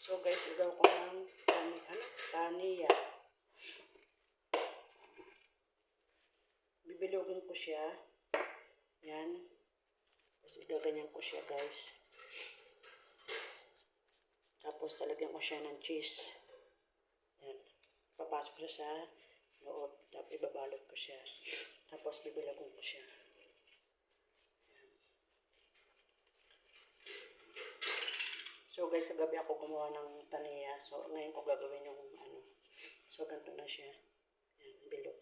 So guys, igaw ko ng taniya. Bibilogin ko siya. Yan. Tapos igaganyan ko siya guys. Tapos talagyan ko siya ng cheese. Yan. Papasok siya sa loob. Tapos ibabalot ko siya. Tapos bibilogin ko siya. Yan. So guys, kagabi ako gumawa ng taniya. So ngayon ko gagawin yung So ganito na siya. Yan, bilog.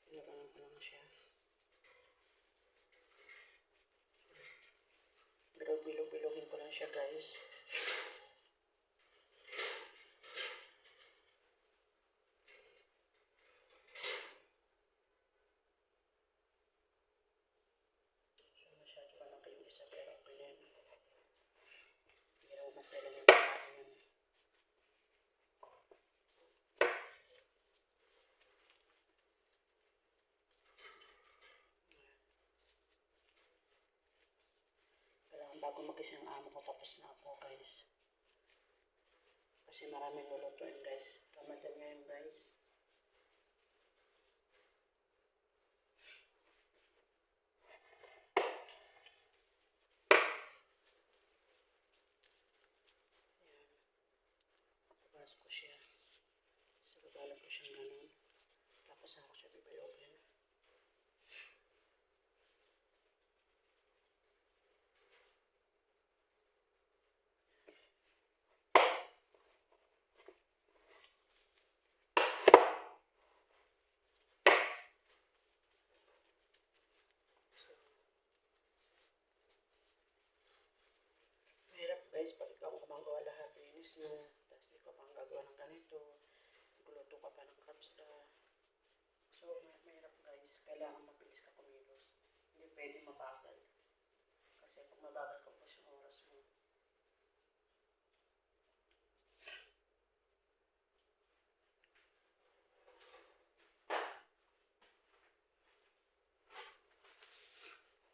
Pinagalan ko lang siya. Bilog-bilogin ko lang siya guys. Pero okay na yun. Hindi na masala yung pagkain yun. Kailangan bago mag-isang amo ko tapos na ako guys. Kasi maraming lulutuin guys. Ramadan ngayon guys. Tapos ko siya. So, babalot ko siyang ganun. Tapos ako siya bibilogin. Mahirap guys, pag ikaw gumagawa lahat, linis na. Tapos di ka pang gagawa ng ganito. Guluto ka pa ng kapsa. So, mahirap guys. Kailangan mabilis ka kumilos. Hindi pwede mabagal. Kasi pag mabagal ka po yung oras mo.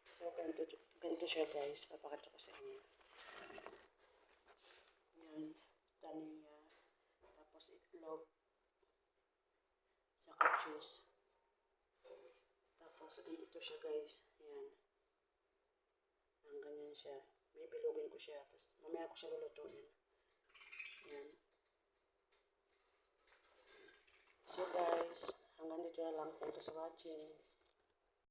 So, ganito siya guys. Papakita ko sa inyo. Yan. Taniya. Tapos itlog. Saka cheese. Tapos, ganito siya guys. Yan. Ang ganyan siya. Bibilogin ko siya. Tapos, mamaya ko siya lulutuin. Yan. So guys, hanggang dito na lang. Thank you for watching.